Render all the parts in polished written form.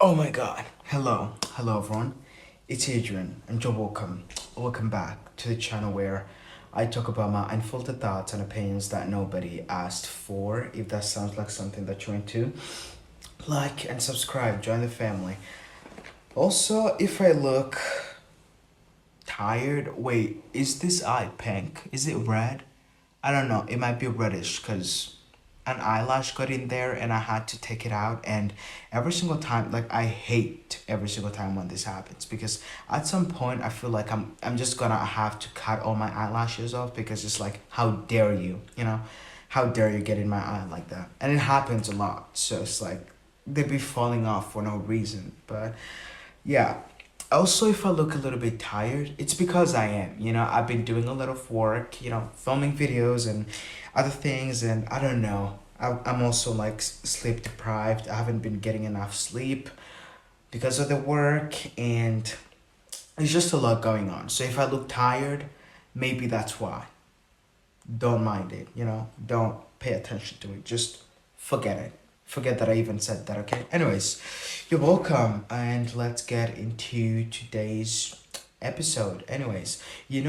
Oh my god. Hello everyone. It's Adrian and you're welcome. Welcome back to the channel where I talk about my unfiltered thoughts and opinions that nobody asked for. If that sounds like something that you're into, like and subscribe, join the family. Also, if I look tired, wait, is this eye pink? Is it red? I don't know. It might be reddish because an eyelash got in there and I had to take it out. And every single time, like I hate every single time when this happens because at some point I feel like I'm just gonna have to cut all my eyelashes off because it's like how dare you, how dare you get in my eye like that? And it happens a lot. So it's like they be falling off for no reason. But yeah. Also, if I look a little bit tired, it's because I am. I've been doing a lot of work, filming videos and other things, and I don't know. I'm also like sleep deprived. I haven't been getting enough sleep because of the work, and it's just a lot going on. So if I look tired, maybe that's why. Don't mind it. Don't pay attention to it. Just forget it. Forget that I even said that, okay? Anyways, you're welcome, and let's get into today's episode. Anyways,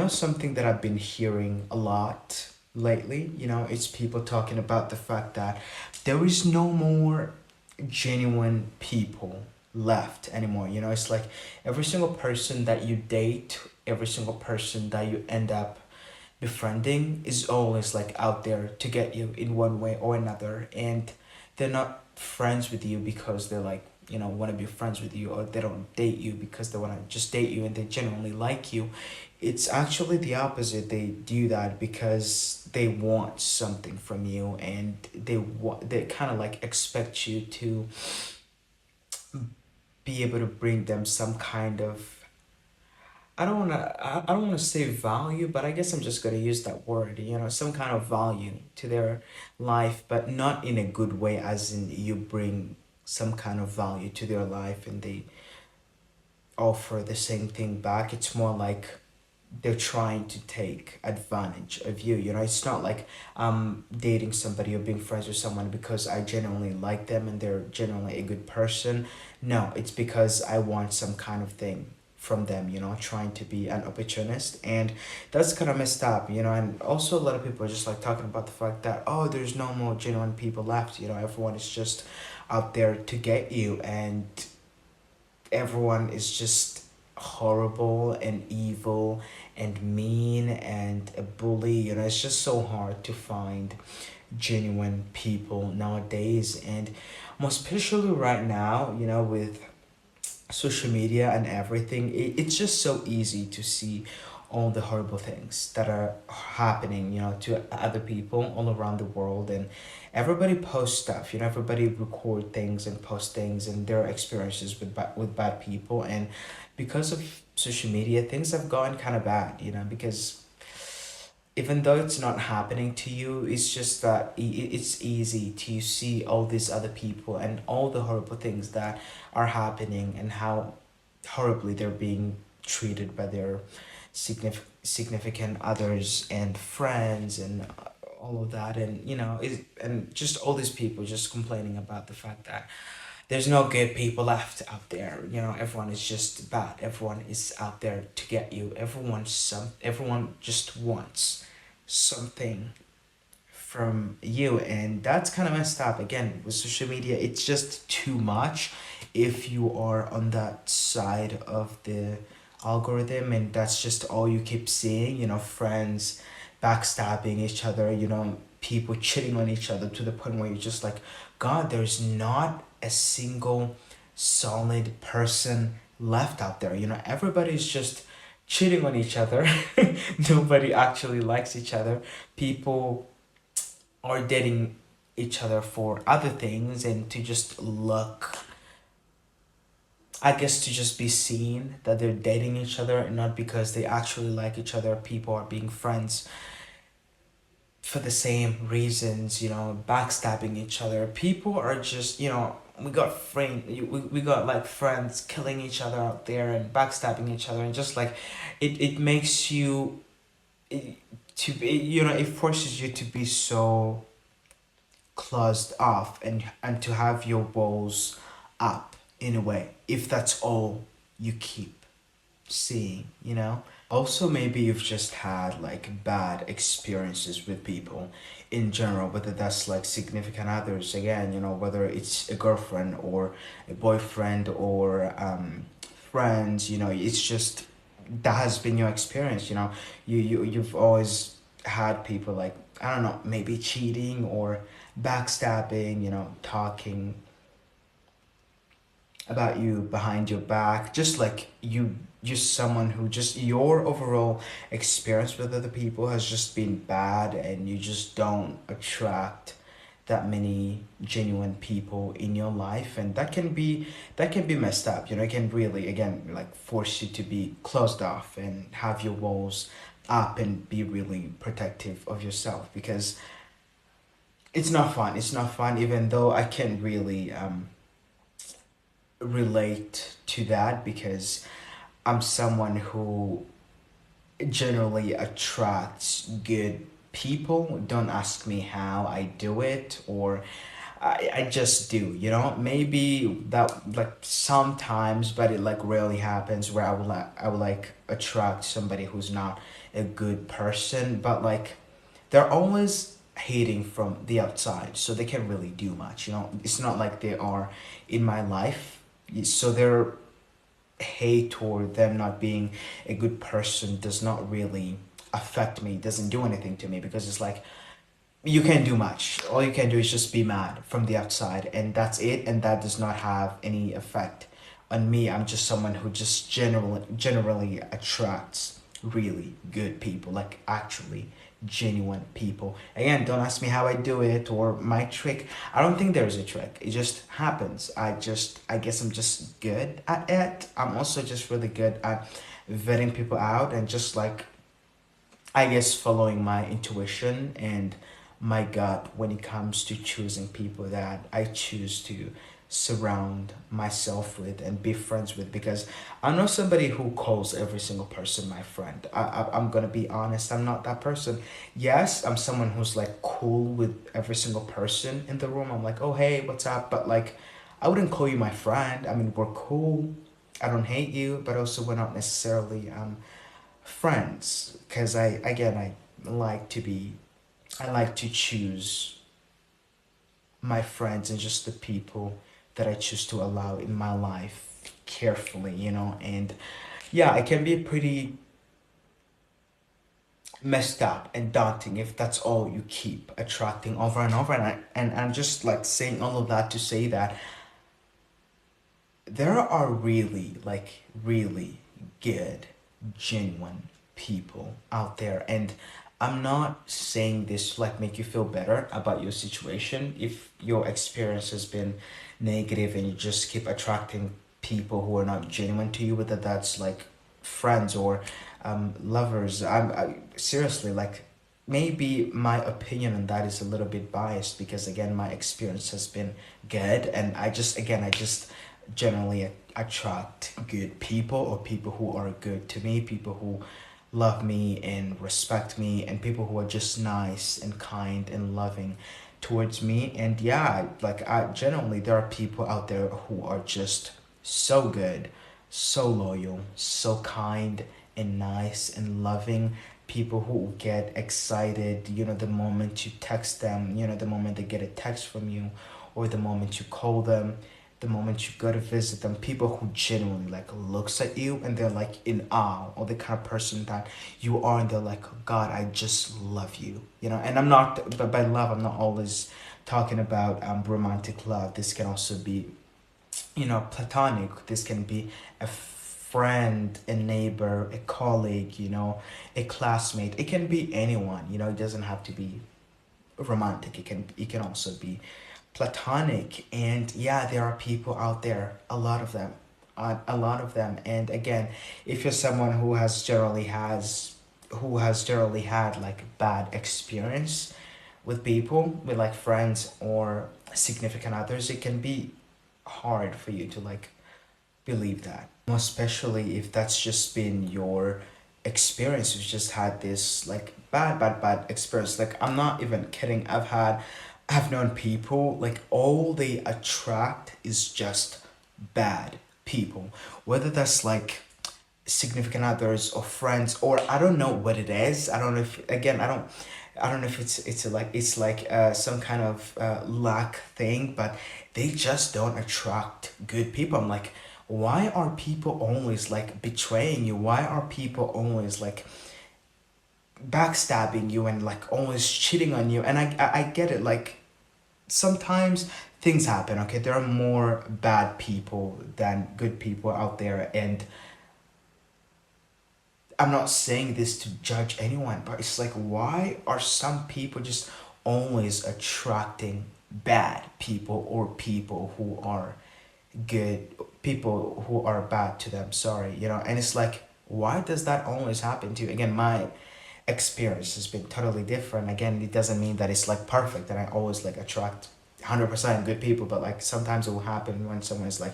something that I've been hearing a lot lately, it's people talking about the fact that there is no more genuine people left anymore. It's like every single person that you date, every single person that you end up befriending is always like out there to get you in one way or another, and they're not friends with you because they're like want to be friends with you, or they don't date you because they want to just date you and they genuinely like you. It's actually the opposite. They do that because they want something from you, and they kind of like expect you to be able to bring them some kind of, I don't wanna say value, but I guess I'm just gonna use that word, some kind of value to their life, but not in a good way, as in you bring some kind of value to their life and they offer the same thing back. It's more like they're trying to take advantage of you. It's not like I'm dating somebody or being friends with someone because I genuinely like them and they're genuinely a good person. No, it's because I want some kind of thing from them, trying to be an opportunist. And that's kind of messed up, and also a lot of people are just like talking about the fact that, oh, there's no more genuine people left, everyone is just out there to get you, and everyone is just horrible and evil and mean and a bully. It's just so hard to find genuine people nowadays, and most especially right now, with social media and everything, it's just so easy to see all the horrible things that are happening, to other people all around the world. And everybody posts stuff, everybody record things and post things and their experiences with bad people. And because of social media, things have gone kind of bad, because even though it's not happening to you, it's just that it's easy to see all these other people and all the horrible things that are happening, and how horribly they're being treated by their significant others and friends, and all of that. And and just all these people just complaining about the fact that there's no good people left out there. Everyone is just bad. Everyone is out there to get you. Everyone just wants something from you, and that's kind of messed up. Again, with social media, it's just too much if you are on that side of the algorithm, and that's just all you keep seeing, friends backstabbing each other, people cheating on each other, to the point where you're just like, god, there's not a single solid person left out there. Everybody's just cheating on each other. Nobody actually likes each other. People are dating each other for other things and to just look, I guess, to just be seen that they're dating each other, and not because they actually like each other. People are being friends for the same reasons, backstabbing each other. People are just, we got like friends killing each other out there and backstabbing each other, and just like it makes you to be, it forces you to be so closed off, and to have your walls up in a way, if that's all you keep seeing, you know? Also, maybe you've just had like bad experiences with people in general, whether that's like significant others, again, whether it's a girlfriend or a boyfriend or friends, it's just that has been your experience, you've always had people like, I don't know, maybe cheating or backstabbing, talking about you behind your back, just like you, just someone who, just your overall experience with other people has just been bad, and you just don't attract that many genuine people in your life, and that can be messed up, it can really, again, like force you to be closed off and have your walls up and be really protective of yourself, because it's not fun, even though I can really relate to that, because I'm someone who generally attracts good people. Don't ask me how I do it, or I just do, maybe that, like, sometimes, but it like rarely happens where I will like attract somebody who's not a good person, but like they're always hating from the outside, so they can't really do much, it's not like they are in my life, so their hate or them not being a good person does not really affect me, doesn't do anything to me, because it's like you can't do much. All you can do is just be mad from the outside, and that's it. And that does not have any effect on me. I'm just someone who just generally attracts really good people, like actually genuine people. Again, don't ask me how I do it or my trick. I don't think there's a trick. It just happens. I guess I'm just good at it. I'm also just really good at vetting people out, and just like, I guess, following my intuition and my gut when it comes to choosing people that I choose to surround myself with and be friends with, because I'm not somebody who calls every single person my friend. I'm gonna be honest, I'm not that person. Yes, I'm someone who's like cool with every single person in the room. I'm like, oh hey, what's up? But like, I wouldn't call you my friend. I mean, we're cool. I don't hate you, but also we're not necessarily friends, because I like to be I like to choose my friends and just the people that I choose to allow in my life carefully, and yeah, it can be pretty messed up and daunting if that's all you keep attracting over and over, and I'm just like saying all of that to say that there are really, like, really good, genuine people out there. And I'm not saying this to like make you feel better about your situation. If your experience has been negative and you just keep attracting people who are not genuine to you, whether that's like friends or lovers, I seriously, like, maybe my opinion on that is a little bit biased, because again, my experience has been good, and I just generally attract good people, or people who are good to me, people who love me and respect me, and people who are just nice and kind and loving towards me. And yeah, like, I generally, there are people out there who are just so good, so loyal, so kind and nice and loving. People who get excited, the moment you text them, the moment they get a text from you, or the moment you call them, the moment you go to visit them. People who genuinely like looks at you and they're like in awe, or the kind of person that you are, and they're like, God, I just love you, and I'm not, but by love, I'm not always talking about romantic love. This can also be, platonic. This can be a friend, a neighbor, a colleague, a classmate. It can be anyone, it doesn't have to be romantic. It can also be platonic. And yeah, there are people out there, a lot of them. And again, if you're someone who has generally had like bad experience with people, with like friends or significant others, it can be hard for you to like believe that, especially if that's just been your experience. You've just had this like bad experience. Like, I'm not even kidding, I've known people, like, all they attract is just bad people, whether that's like significant others or friends, or I don't know what it is. I don't know if, again, I don't know if it's like some kind of luck thing, but they just don't attract good people. I'm like, why are people always like betraying you? Why are people always like backstabbing you and like always cheating on you? And I get it, like sometimes things happen, okay? There are more bad people than good people out there, and I'm not saying this to judge anyone, but it's like, why are some people just always attracting bad people, or people who are good, people who are bad to them, sorry, you know? And it's like, why does that always happen to you? Again, my experience has been totally different. Again, it doesn't mean that it's like perfect and I always like attract 100% good people, but like sometimes it will happen when someone is like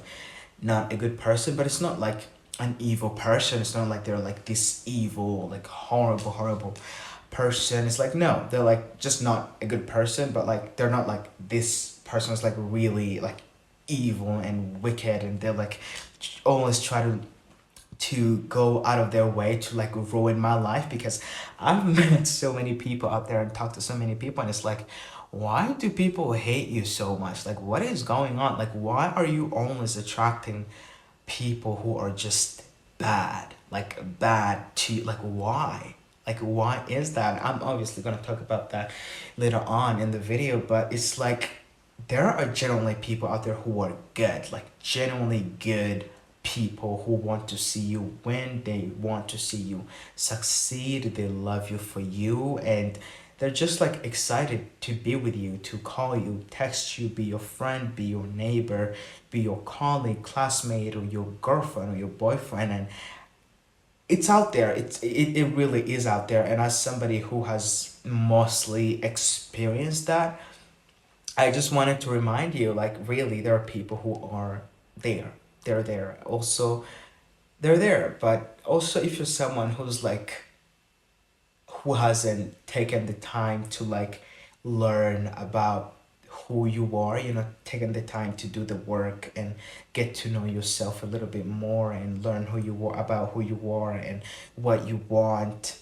not a good person, but it's not like an evil person. It's not like they're like this evil, like horrible person. It's like, no, they're like just not a good person, but like they're not like this person is like really like evil and wicked, and they're like always try to go out of their way to like ruin my life. Because I've met so many people out there and talked to so many people, and it's like, why do people hate you so much? Like, what is going on? Like, why are you always attracting people who are just bad, like bad to, like, why? Like, why is that? I'm obviously going to talk about that later on in the video, but it's like there are genuinely people out there who are good, like genuinely good people who want to see you win. They want to see you succeed. They love you for you, and they're just like excited to be with you, to call you, text you, be your friend, be your neighbor, be your colleague, classmate, or your girlfriend or your boyfriend. And it's out there. It really is out there. And as somebody who has mostly experienced that, I just wanted to remind you, like, really, there are people who are there. They're there. Also, they're there. But also, if you're someone who's like, who hasn't taken the time to like learn about who you are, you know, taking the time to do the work and get to know yourself a little bit more and learn who you are, about who you are and what you want,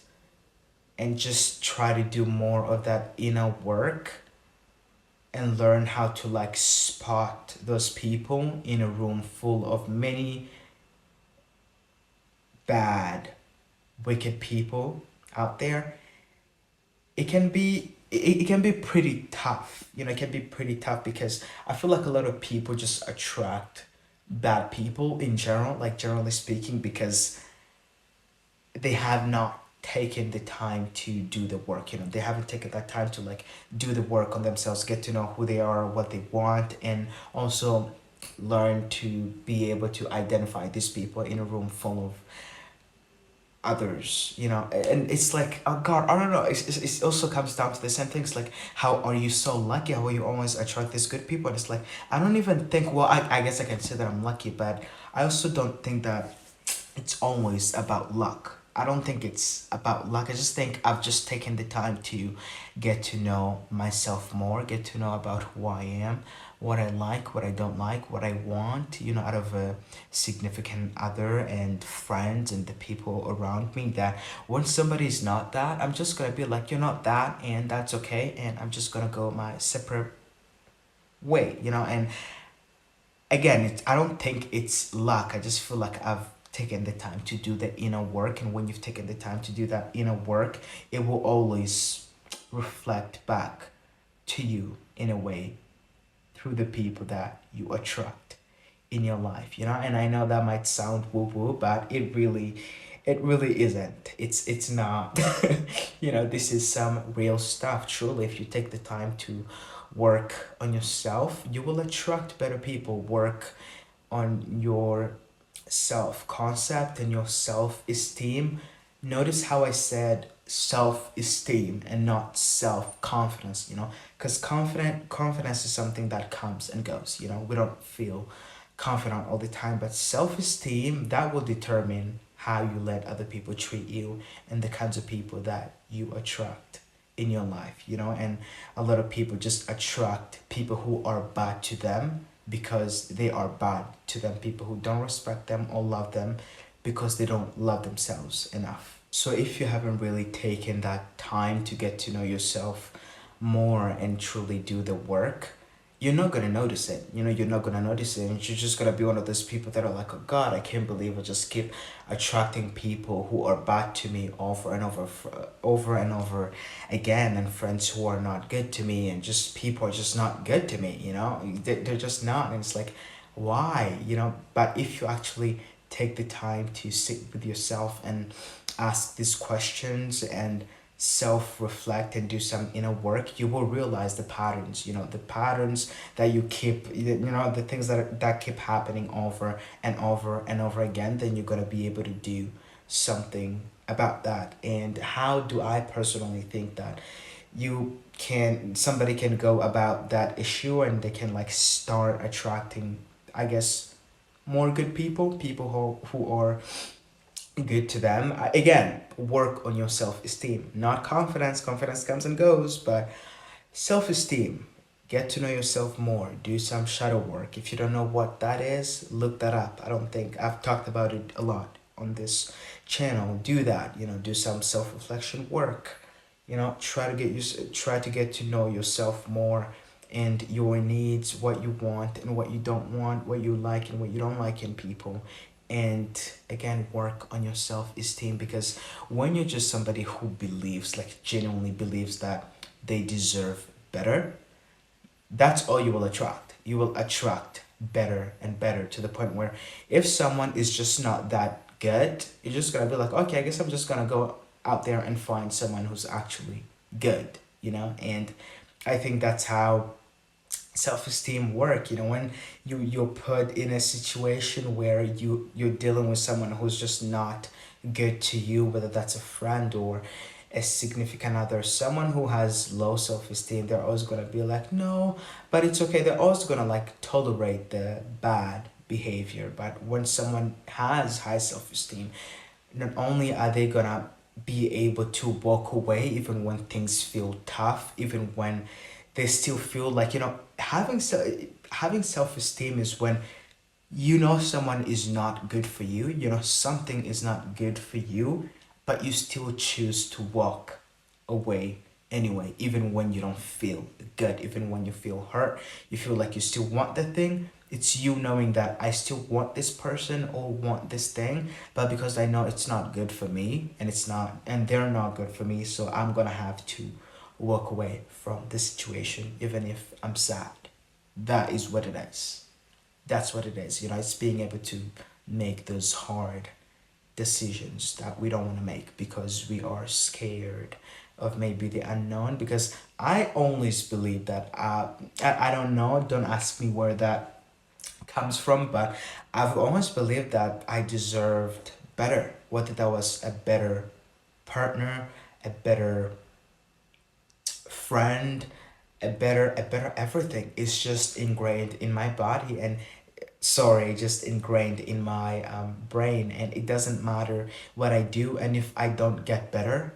and just try to do more of that inner work and learn how to like spot those people in a room full of many bad, wicked people out there. It can be pretty tough, you know. It can be pretty tough because I feel like a lot of people just attract bad people in general, like generally speaking, because they have not taken the time to do the work, you know. They haven't taken that time to like do the work on themselves, get to know who they are, what they want, and also learn to be able to identify these people in a room full of others, you know. And it's like, oh god, I don't know, it also comes down to the same things, like, how are you so lucky, how you always attract these good people? And it's like, I don't even think, well, I guess I can say that I'm lucky, but I also don't think that it's always about luck. I don't think it's about luck. I just think I've just taken the time to get to know myself more, get to know about who I am, what I like, what I don't like, what I want, you know, out of a significant other and friends and the people around me. That when somebody's not that, I'm just gonna be like, you're not that, and that's okay, and I'm just gonna go my separate way, you know. And again, I don't think it's luck. I just feel like I've taken the time to do the inner work, and when you've taken the time to do that inner work, it will always reflect back to you in a way through the people that you attract in your life, you know. And I know that might sound woo woo, but it really isn't. It's not. You know, this is some real stuff. Truly, if you take the time to work on yourself, you will attract better people. Work on your self concept and your self esteem. Notice how I said self esteem and not self confidence, you know, because confidence is something that comes and goes, you know. We don't feel confident all the time, but self esteem, that will determine how you let other people treat you and the kinds of people that you attract in your life, you know. And a lot of people just attract people who are bad to them, because they are bad to them, people who don't respect them or love them because they don't love themselves enough. So if you haven't really taken that time to get to know yourself more and truly do the work, you're not gonna notice it. You're not gonna notice it, and you're just gonna be one of those people that are like, "Oh God, I can't believe I just keep attracting people who are bad to me over and over and over again, and friends who are not good to me, and just people are just not good to me. They're just not." And it's like, why? But if you actually take the time to sit with yourself and ask these questions and self reflect and do some inner work, you will realize the patterns, the patterns that you keep, the things that keep happening over and over and over again. Then you're going to be able to do something about that. And how do I personally think that somebody can go about that issue, and they can like start attracting, I guess, more good people who are good to them. Again, work on your self-esteem, not confidence. Confidence comes and goes, but self-esteem. Get to know yourself more. Do some shadow work. If you don't know what that is, look that up. I don't think I've talked about it a lot on this channel. Do that. Do some self-reflection work. Try to get to know yourself more, and your needs, what you want and what you don't want, what you like and what you don't like in people. And again, work on your self-esteem, because when you're just somebody who believes, like genuinely believes, that they deserve better, that's all you will attract. You will attract better and better, to the point where if someone is just not that good, you're just gonna be like, okay, I guess I'm just gonna go out there and find someone who's actually good. And I think that's how self-esteem work. When you're put in a situation where you're dealing with someone who's just not good to you, whether that's a friend or a significant other, someone who has low self-esteem, they're always going to be like, no, but it's okay. They're always going to like tolerate the bad behavior. But when someone has high self-esteem, not only are they going to be able to walk away even when things feel tough, even when they still feel like, having self-esteem is when someone is not good for you, something is not good for you, but you still choose to walk away anyway, even when you don't feel good, even when you feel hurt, you feel like you still want the thing. It's you knowing that I still want this person or want this thing, but because I know it's not good for me, and they're not good for me, so I'm gonna have to walk away from the situation even if I'm sad. That is what it is. That's what it is. It's being able to make those hard decisions that we don't want to make because we are scared of maybe the unknown. Because I always believe that, I don't know, don't ask me where that comes from, but I've always believed that I deserved better, whether that was a better partner, a better friend, a better everything. Is just ingrained in my body, and sorry, just ingrained in my brain. And it doesn't matter what I do, and if I don't get better,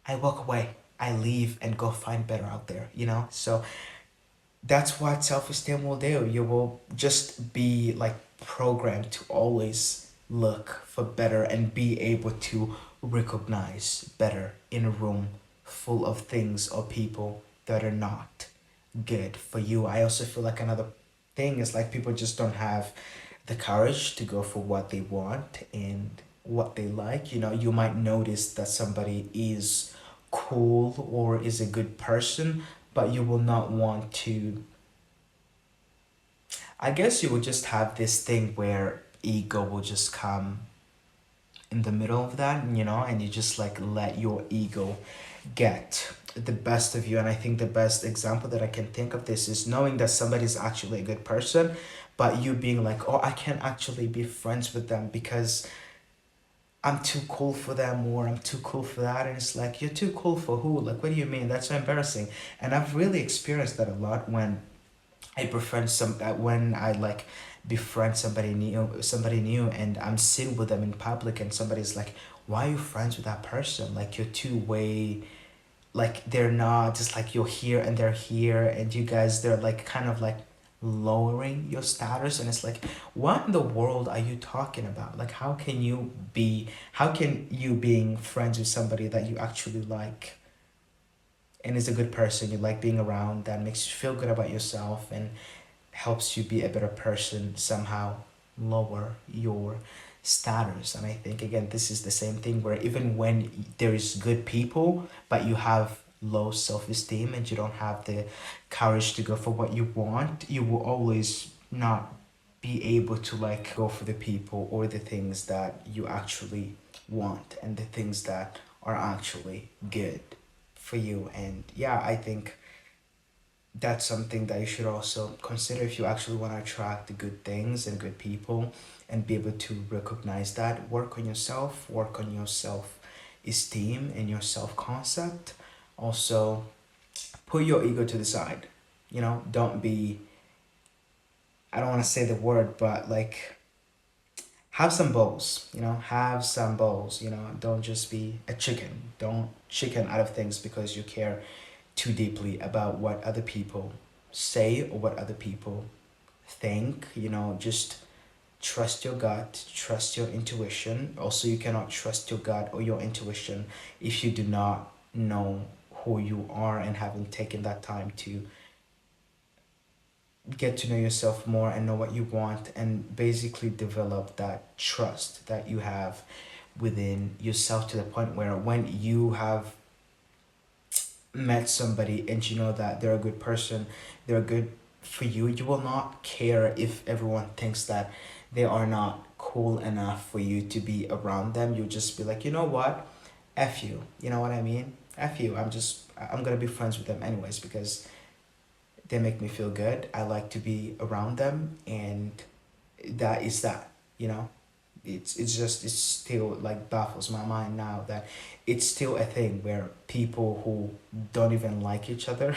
I walk away, I leave and go find better out there. So that's what self-esteem will do. You will just be like programmed to always look for better and be able to recognize better in a room full of things or people that are not good for you. I also feel like another thing is like people just don't have the courage to go for what they want and what they like. You might notice that somebody is cool or is a good person, but you will not want to. I guess you will just have this thing where ego will just come in the middle of that, and you just like let your ego get the best of you. And I think the best example that I can think of this is knowing that somebody's actually a good person, but you being like, oh, I can't actually be friends with them because I'm too cool for them, or I'm too cool for that. And it's like, you're too cool for who? Like, what do you mean? That's so embarrassing. And I've really experienced that a lot when when I like befriend somebody new, and I'm sitting with them in public, and somebody's like, why are you friends with that person? Like, you're two way, like they're not, just like you're here and they're here, and you guys, they're like kind of like lowering your status. And it's like, what in the world are you talking about? Like, how can you being friends with somebody that you actually like and is a good person, you like being around, that makes you feel good about yourself and helps you be a better person, somehow lower your status. And I think, again, this is the same thing where even when there is good people but you have low self-esteem and you don't have the courage to go for what you want, you will always not be able to like go for the people or the things that you actually want and the things that are actually good for you. And yeah, I think that's something that you should also consider if you actually want to attract the good things and good people and be able to recognize that. Work on yourself, work on your self esteem and your self concept. Also, put your ego to the side. You know, don't be, I don't want to say the word, but like, have some balls, you know, have some balls, you know, don't just be a chicken. Don't chicken out of things because you care too deeply about what other people say or what other people think. You know, just trust your gut, trust your intuition. Also, you cannot trust your gut or your intuition if you do not know who you are and haven't taken that time to get to know yourself more and know what you want and basically develop that trust that you have within yourself to the point where when you have met somebody and you know that they're a good person, they're good for you, you will not care if everyone thinks that they are not cool enough for you to be around them. You'll just be like, you know what? F you. You know what I mean? F you. I'm gonna be friends with them anyways because they make me feel good. I like to be around them, and that is that. You know, it's still like baffles my mind now that it's still a thing where people who don't even like each other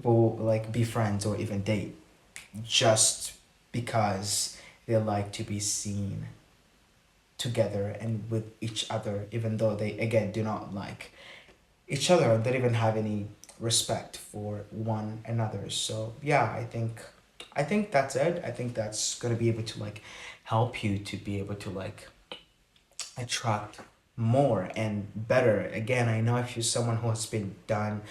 will like be friends or even date just because they like to be seen together and with each other, even though they again do not like each other and don't even have any respect for one another. So yeah, I think that's it. I think that's gonna be able to like help you to be able to like attract more and better. Again, I know if you're someone who has been done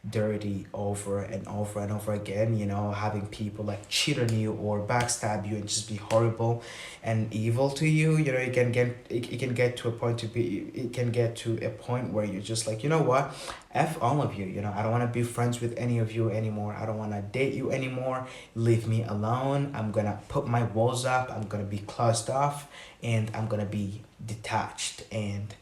dirty over and over and over again, you know, having people like cheat on you or backstab you and just be horrible and evil to you, you know, it can get to a point to be it can get to a point where you're just like, you know what, F all of you, you know, I don't want to be friends with any of you anymore. I don't want to date you anymore. Leave me alone. I'm gonna put my walls up. I'm gonna be closed off and I'm gonna be detached, and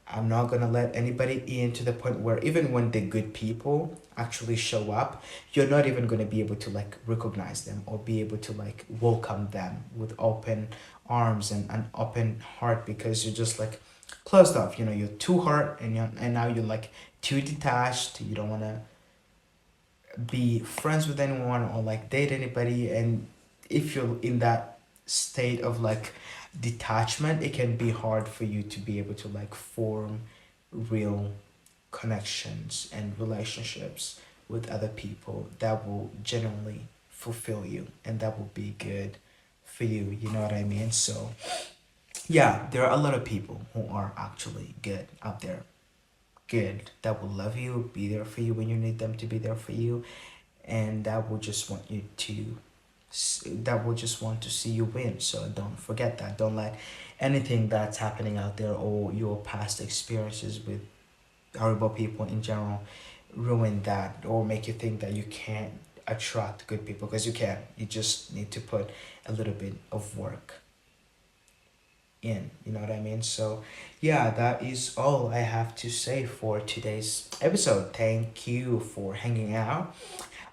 I'm not gonna let anybody in to the point where even when the good people actually show up, you're not even gonna be able to like recognize them or be able to like welcome them with open arms and an open heart because you're just like closed off. You know, you're too hurt and now you're like too detached. You don't wanna be friends with anyone or like date anybody. And if you're in that state of like detachment, it can be hard for you to be able to like form real connections and relationships with other people that will genuinely fulfill you and that will be good for you. You know what I mean? So yeah, there are a lot of people who are actually good out there, good, that will love you, be there for you when you need them to be there for you, and that will just want you to that will just want to see you win. So don't forget that. Don't let anything that's happening out there or your past experiences with horrible people in general ruin that or make you think that you can't attract good people, because you can. You just need to put a little bit of work in, you know what I mean? So yeah, that is all I have to say for today's episode. Thank you for hanging out.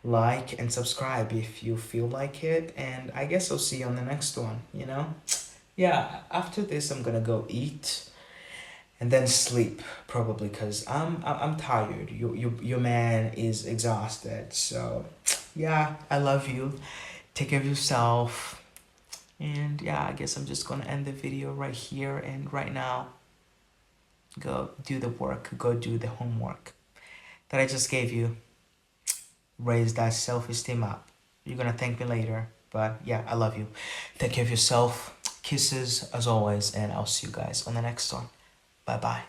Like and subscribe if you feel like it, and I guess I'll see you on the next one, you know? Yeah, after this I'm gonna go eat and then sleep probably because I'm tired. Your man is exhausted. So yeah, I love you. Take care of yourself. And yeah, I guess I'm just gonna end the video right here and right now. Go do the work, go do the homework that I just gave you. Raise that self-esteem up. You're gonna thank me later. But yeah, I love you. Take care of yourself. Kisses as always, and I'll see you guys on the next one. Bye bye.